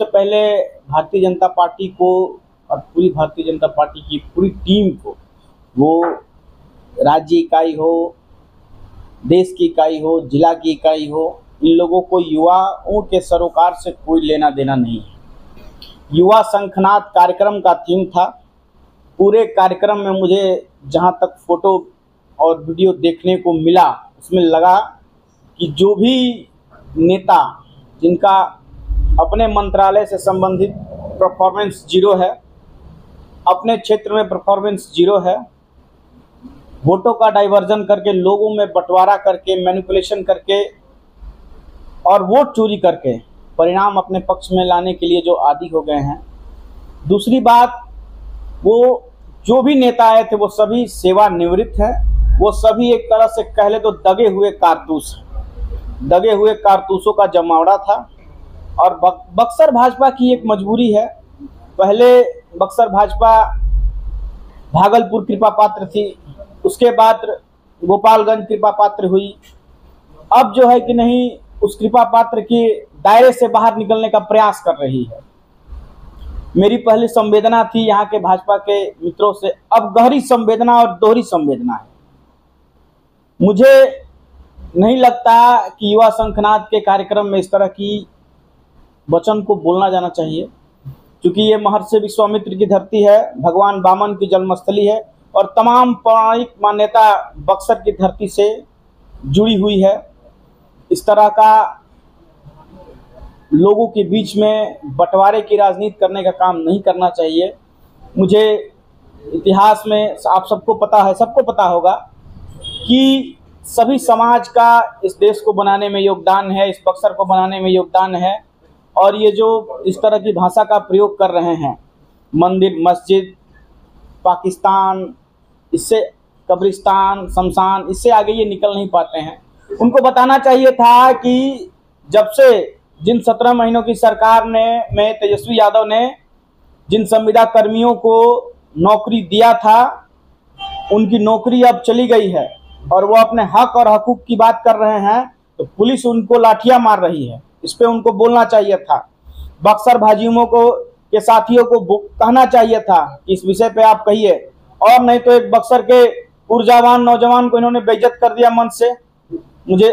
सबसे पहले भारतीय जनता पार्टी को और पूरी भारतीय जनता पार्टी की पूरी टीम को, वो राज्य इकाई हो, देश की इकाई हो, जिला की इकाई हो, इन लोगों को युवाओं के सरोकार से कोई लेना देना नहीं है। युवा शंखनाद कार्यक्रम का थीम था। पूरे कार्यक्रम में मुझे जहां तक फोटो और वीडियो देखने को मिला, उसमें लगा कि जो भी नेता जिनका अपने मंत्रालय से संबंधित परफॉर्मेंस जीरो है, अपने क्षेत्र में परफॉर्मेंस जीरो है, वोटों का डाइवर्जन करके, लोगों में बंटवारा करके, मैनिपुलेशन करके और वोट चोरी करके परिणाम अपने पक्ष में लाने के लिए जो आदी हो गए हैं। दूसरी बात, वो जो भी नेता आए थे वो सभी सेवानिवृत्त हैं। वो सभी एक तरह से कह ले तो दगे हुए कारतूस हैं। दगे हुए कारतूसों का जमावड़ा था। और बक्सर भाजपा की एक मजबूरी है। पहले बक्सर भाजपा भागलपुर कृपा पात्र थी, उसके बाद गोपालगंज कृपा पात्र हुई। अब जो है कि नहीं, उस कृपा पात्र के दायरे से बाहर निकलने का प्रयास कर रही है। मेरी पहली संवेदना थी यहाँ के भाजपा के मित्रों से, अब गहरी संवेदना और दोहरी संवेदना है। मुझे नहीं लगता कि युवा शंखनाद के कार्यक्रम में इस तरह की वचन को बोलना जाना चाहिए, क्योंकि ये महर्षि विश्वामित्र की धरती है, भगवान वामन की जन्मस्थली है और तमाम पौराणिक मान्यता बक्सर की धरती से जुड़ी हुई है। इस तरह का लोगों के बीच में बंटवारे की राजनीति करने का काम नहीं करना चाहिए। मुझे इतिहास में आप सबको पता है, सबको पता होगा कि सभी समाज का इस देश को बनाने में योगदान है, इस बक्सर को बनाने में योगदान है। और ये जो इस तरह की भाषा का प्रयोग कर रहे हैं, मंदिर, मस्जिद, पाकिस्तान, इससे कब्रिस्तान, शमशान, इससे आगे ये निकल नहीं पाते हैं। उनको बताना चाहिए था कि जब से जिन 17 महीनों की सरकार में तेजस्वी यादव ने जिन संविदा कर्मियों को नौकरी दिया था, उनकी नौकरी अब चली गई है और वो अपने हक और हकूक की बात कर रहे हैं, तो पुलिस उनको लाठियां मार रही है। इस पे उनको बोलना चाहिए था। बक्सर भाजयुमों को के साथियों को कहना चाहिए था कि इस विषय पे आप कहिए, और नहीं तो एक बक्सर के ऊर्जावान नौजवान को इन्होंने बेइज्जत कर दिया मंच से। मुझे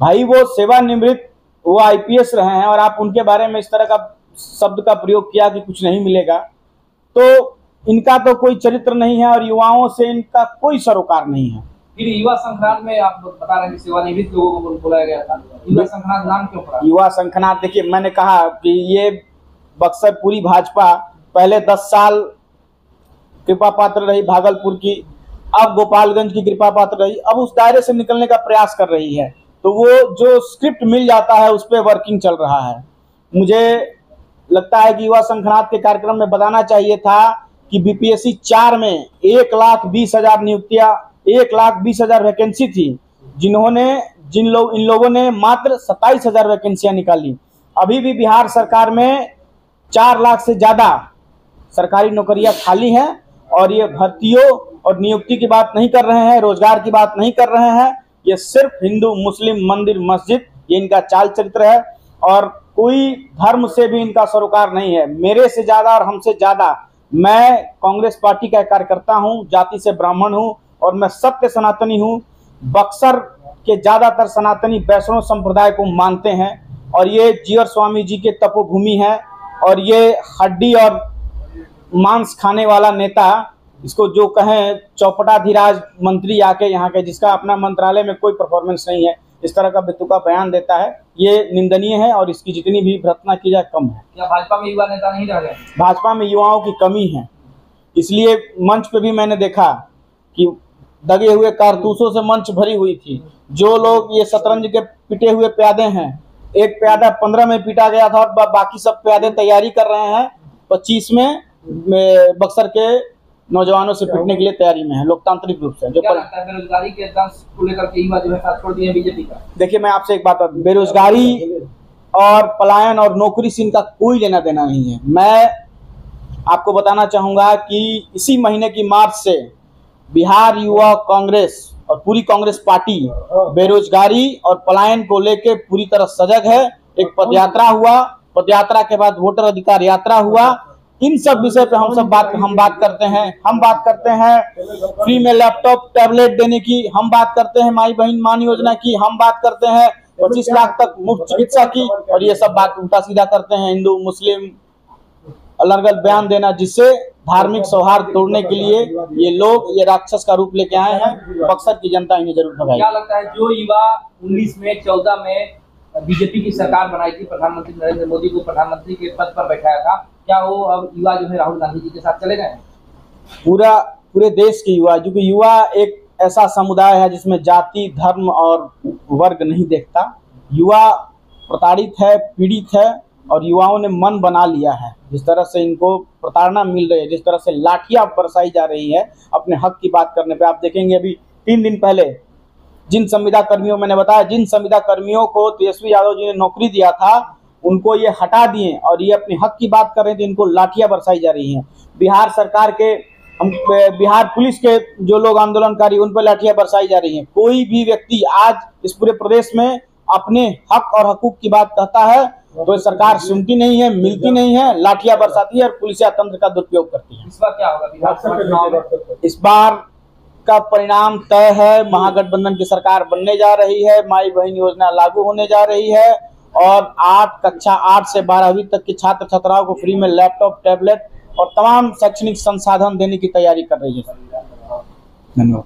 भाई, वो सेवानिवृत्त, वो आईपीएस रहे हैं और आप उनके बारे में इस तरह का शब्द का प्रयोग किया कि कुछ नहीं मिलेगा, तो इनका तो कोई चरित्र नहीं है और युवाओं से इनका कोई सरोकार नहीं है। फिर युवा शंखनाद में आप बता रहे हैं कि सेवानिवृत्त लोगों को बुलाया गया था, युवा शंखनाद नाम क्यों पड़ा? युवा शंखनाद, देखिए, मैंने कहा कि ये बक्सर पूरी भाजपा पहले 10 साल कृपा पात्र रही भागलपुर की, अब गोपालगंज की कृपा पात्र रही, अब उस दायरे से निकलने का प्रयास कर रही है। तो वो जो स्क्रिप्ट मिल जाता है उस पर वर्किंग चल रहा है। मुझे लगता है कि युवा शंखनाद के कार्यक्रम में बताना चाहिए था कि बीपीएससी 4 में 1,20,000 नियुक्तियां, 1,20,000 वैकेंसी थी, इन लोगों ने मात्र 27,000 वैकेंसियां निकाली। अभी भी बिहार सरकार में 4 लाख से ज्यादा सरकारी नौकरियां खाली हैं और ये भर्तियों और नियुक्ति की बात नहीं कर रहे हैं, रोजगार की बात नहीं कर रहे हैं। ये सिर्फ हिंदू, मुस्लिम, मंदिर, मस्जिद, ये इनका चाल चरित्र है और कोई धर्म से भी इनका सरोकार नहीं है। मेरे से ज्यादा और हमसे ज्यादा मैं कांग्रेस पार्टी का कार्यकर्ता हूं, जाति से ब्राह्मण हूं और मैं सत्य सनातनी हूं। बक्सर के ज्यादातर सनातनी वैष्णव संप्रदाय को मानते हैं और ये जीवर स्वामी जी के तपोभूमि है। और ये हड्डी और मांस खाने वाला नेता, इसको जो कहें चौपटाधिराज मंत्री आके यहाँ के, जिसका अपना मंत्रालय में कोई परफॉर्मेंस नहीं है, इस तरह का बेतुका बयान देता है, ये निंदनीय है और इसकी जितनी भी भर्त्सना की जाए कम है। क्या भाजपा में युवा नेता नहीं रह गए? भाजपा में युवाओं की कमी है, इसलिए मंच पे भी मैंने देखा कि दगे हुए कारतूसों से मंच भरी हुई थी। जो लोग ये शतरंज के पिटे हुए प्यादे हैं, एक प्यादा 15 में पीटा गया था और बाकी सब प्यादे तैयारी कर रहे हैं 25 में बक्सर के नौजवानों से पिटने के लिए तैयारी में है, लोकतांत्रिक रूप से। जो बेरोजगारी के दंश को लेकर के युवा जो है साथ छोड़ दिए बीजेपी का। देखिए, मैं आपसे एक बात बता, बेरोजगारी और पलायन और नौकरी से इनका कोई लेना देना नहीं है। मैं आपको बताना चाहूंगा कि इसी महीने की मार्च से बिहार युवा कांग्रेस और पूरी कांग्रेस पार्टी बेरोजगारी और पलायन को लेकर पूरी तरह सजग है। एक पदयात्रा हुआ, पदयात्रा के बाद वोटर अधिकार यात्रा हुआ। इन सब विषय पे हम बात करते हैं। हम बात करते हैं फ्री में लैपटॉप टैबलेट देने की, हम बात करते हैं माई बहन मान योजना की, हम बात करते हैं 25 लाख तक मुफ्त चिकित्सा की, और ये सब बात उल्टा सीधा करते हैं हिंदू मुस्लिम अलग अलग बयान देना, जिससे धार्मिक सौहार्द तोड़ने के लिए ये लोग ये राक्षस का रूप लेके आए हैं। बक्सर की जनता इन्हें जरूर भगाएगी। क्या लगता है जो युवा 19 में 14 में बीजेपी की सरकार बनाई थी, प्रधानमंत्री नरेंद्र मोदी को प्रधानमंत्री के पद पर बैठाया था, क्या वो अब युवा जो है राहुल गांधी जी के साथ चले गए? पूरे देश के युवा, जो कि युवा एक ऐसा समुदाय है जिसमें जाति धर्म और वर्ग नहीं देखता। युवा प्रताड़ित है, पीड़ित है, और युवाओं ने मन बना लिया है। जिस तरह से इनको प्रताड़ना मिल रही है, जिस तरह से लाठियां बरसाई जा रही है अपने हक की बात करने पे, आप देखेंगे अभी 3 दिन पहले जिन संविदा कर्मियों, मैंने बताया जिन संविदा कर्मियों को तेजस्वी यादव जी ने नौकरी दिया था, उनको ये हटा दिए और ये अपने हक की बात कर रहे थे, इनको लाठियां बरसाई जा रही हैं। बिहार सरकार के बिहार पुलिस के जो लोग आंदोलनकारी, उन पर लाठियां बरसाई जा रही हैं। कोई भी व्यक्ति आज इस पूरे प्रदेश में अपने हक और हकूक की बात कहता है तो सरकार सुनती नहीं है, मिलती नहीं है, लाठियां बरसाती है और पुलिसिया तंत्र का दुरुपयोग करती है। इस बार क्या होगा विधानसभा चुनाव में? इस बार का परिणाम तय है। महागठबंधन की सरकार बनने जा रही है, माई बहन योजना लागू होने जा रही है, और कक्षा 8 से 12वीं तक के छात्र छात्राओं को फ्री में लैपटॉप टैबलेट और तमाम शैक्षणिक संसाधन देने की तैयारी कर रही है। धन्यवाद।